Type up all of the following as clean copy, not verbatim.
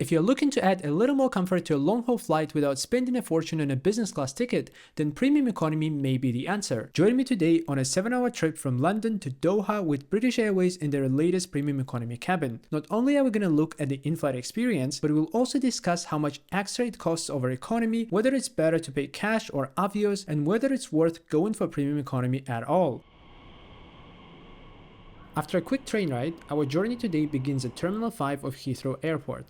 If you're looking to add a little more comfort to a long-haul flight without spending a fortune on a business class ticket, then premium economy may be the answer. Join me today on a 7-hour trip from London to Doha with British Airways in their latest premium economy cabin. Not only are we going to look at the in-flight experience, but we'll also discuss how much extra it costs over economy, whether it's better to pay cash or Avios, and whether it's worth going for premium economy at all. After a quick train ride, our journey today begins at Terminal 5 of Heathrow Airport.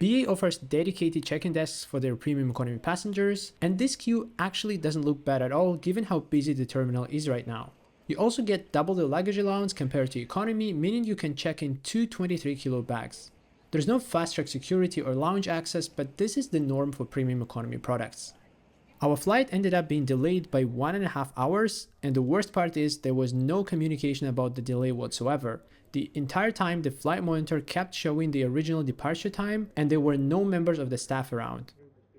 BA offers dedicated check-in desks for their premium economy passengers, and this queue actually doesn't look bad at all given how busy the terminal is right now. You also get double the luggage allowance compared to economy, meaning you can check in 2 23-kilo bags. There's no fast-track security or lounge access, but this is the norm for premium economy products. Our flight ended up being delayed by 1.5 hours, and the worst part is there was no communication about the delay whatsoever. The entire time the flight monitor kept showing the original departure time, and there were no members of the staff around.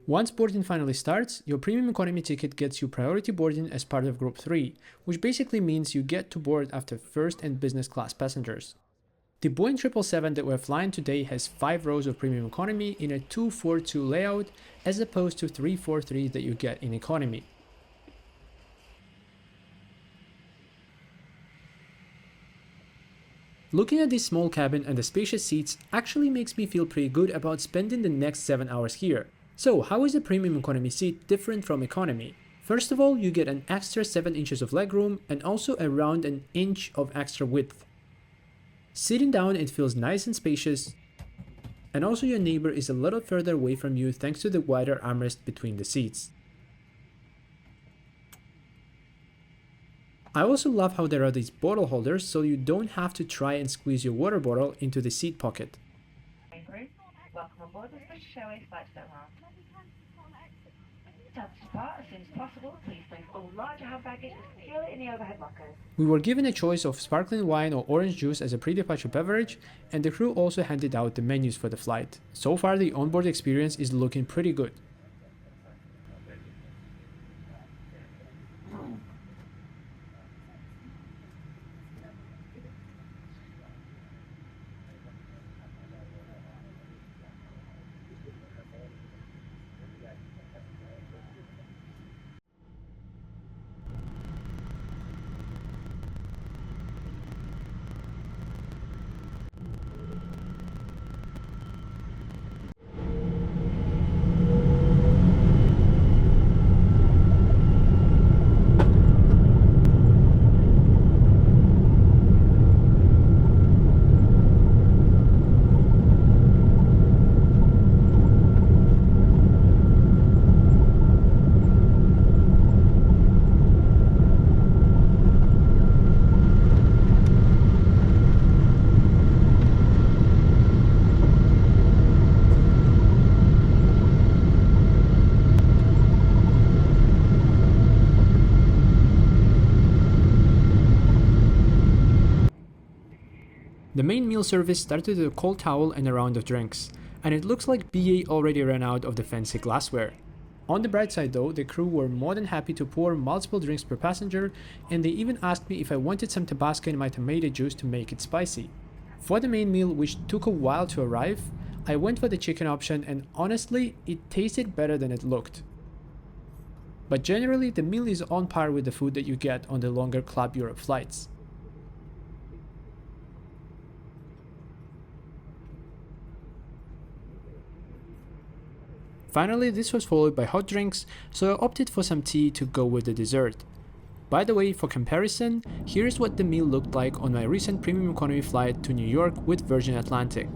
Once boarding finally starts, your premium economy ticket gets you priority boarding as part of Group 3, which basically means you get to board after first and business class passengers. The Boeing 777 that we're flying today has 5 rows of premium economy in a 2-4-2 layout, as opposed to 3-4-3 that you get in economy. Looking at this small cabin and the spacious seats actually makes me feel pretty good about spending the next 7 hours here. So how is a premium economy seat different from economy? First of all, you get an extra 7 inches of legroom and also around an inch of extra width. Sitting down, it feels nice and spacious, and also your neighbor is a little further away from you thanks to the wider armrest between the seats. I also love how there are these bottle holders so you don't have to try and squeeze your water bottle into the seat pocket. Welcome on board with British Airways flight to Doha. To depart as soon as possible, please place all larger hand baggage securely in the overhead lockers. We were given a choice of sparkling wine or orange juice as a pre-departure beverage, and the crew also handed out the menus for the flight. So far, the onboard experience is looking pretty good. The main meal service started with a cold towel and a round of drinks, and it looks like BA already ran out of the fancy glassware. On the bright side though, the crew were more than happy to pour multiple drinks per passenger, and they even asked me if I wanted some Tabasco in my tomato juice to make it spicy. For the main meal, which took a while to arrive, I went for the chicken option, and honestly, it tasted better than it looked. But generally, the meal is on par with the food that you get on the longer Club Europe flights. Finally, this was followed by hot drinks, so I opted for some tea to go with the dessert. By the way, for comparison, here's what the meal looked like on my recent premium economy flight to New York with Virgin Atlantic.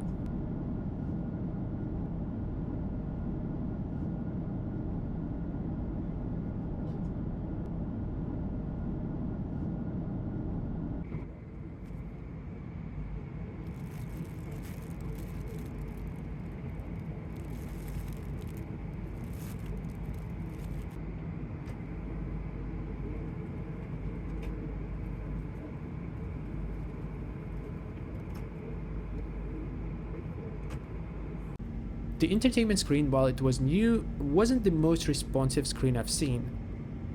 The entertainment screen, while it was new, wasn't the most responsive screen I've seen.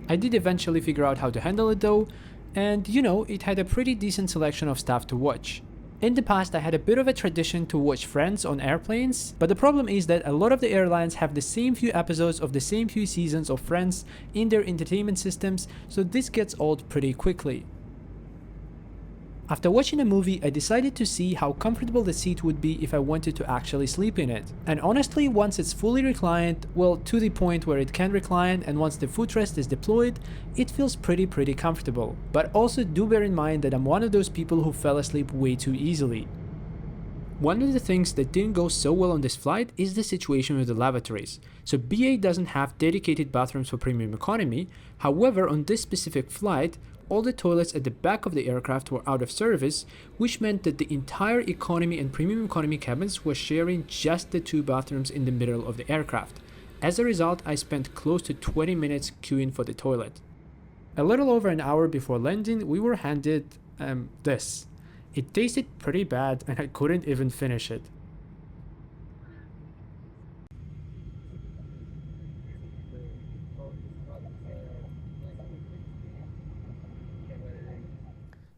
I did eventually figure out how to handle it though, and you know, it had a pretty decent selection of stuff to watch. In the past, I had a bit of a tradition to watch Friends on airplanes, but the problem is that a lot of the airlines have the same few episodes of the same few seasons of Friends in their entertainment systems, so this gets old pretty quickly. After watching a movie, I decided to see how comfortable the seat would be if I wanted to actually sleep in it. And honestly, once it's fully reclined, well, to the point where it can recline, and once the footrest is deployed, it feels pretty comfortable. But also do bear in mind that I'm one of those people who fell asleep way too easily. One of the things that didn't go so well on this flight is the situation with the lavatories. So BA doesn't have dedicated bathrooms for premium economy, however on this specific flight, all the toilets at the back of the aircraft were out of service, which meant that the entire economy and premium economy cabins were sharing just the 2 bathrooms in the middle of the aircraft. As a result, I spent close to 20 minutes queuing for the toilet. A little over an hour before landing, we were handed this. It tasted pretty bad and I couldn't even finish it.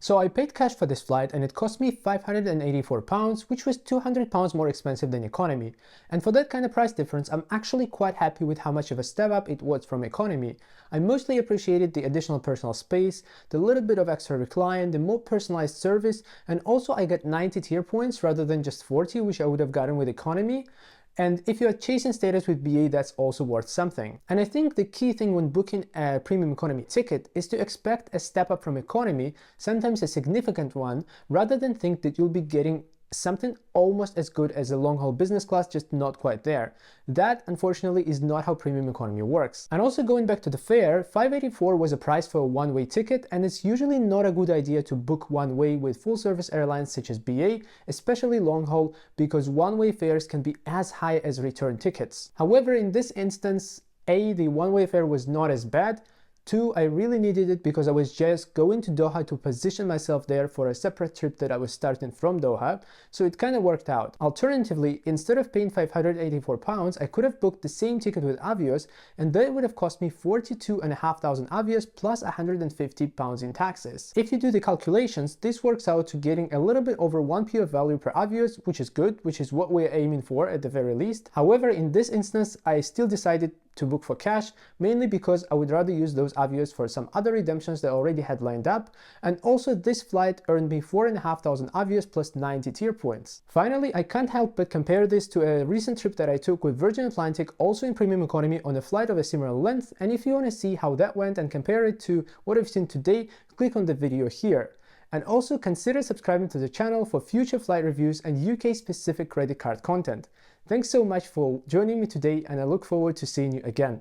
So I paid cash for this flight and it cost me £584, which was £200 more expensive than economy. And for that kind of price difference, I'm actually quite happy with how much of a step up it was from economy. I mostly appreciated the additional personal space, the little bit of extra recline, the more personalized service, and also I got 90 tier points rather than just 40, which I would have gotten with economy. And if you are chasing status with BA, that's also worth something. And I think the key thing when booking a premium economy ticket is to expect a step up from economy, sometimes a significant one, rather than think that you'll be getting something almost as good as a long-haul business class, just not quite there. That, unfortunately, is not how premium economy works. And also going back to the fare, $584 was a price for a one-way ticket, and it's usually not a good idea to book one-way with full-service airlines such as BA, especially long-haul, because one-way fares can be as high as return tickets. However, in this instance, A, the one-way fare was not as bad. 2, I really needed it because I was just going to Doha to position myself there for a separate trip that I was starting from Doha, so it kind of worked out. Alternatively, instead of paying £584, I could have booked the same ticket with Avios, and that would have cost me 42,500 Avios plus £150 in taxes. If you do the calculations, this works out to getting a little bit over 1p of value per Avios, which is good, which is what we're aiming for at the very least. However, in this instance, I still decided to book for cash, mainly because I would rather use those Avios for some other redemptions that I already had lined up, and also this flight earned me 4,500 Avios plus 90 tier points. Finally, I can't help but compare this to a recent trip that I took with Virgin Atlantic, also in premium economy, on a flight of a similar length, and if you want to see how that went and compare it to what I've seen today, click on the video here. And also consider subscribing to the channel for future flight reviews and UK specific credit card content. Thanks so much for joining me today, and I look forward to seeing you again.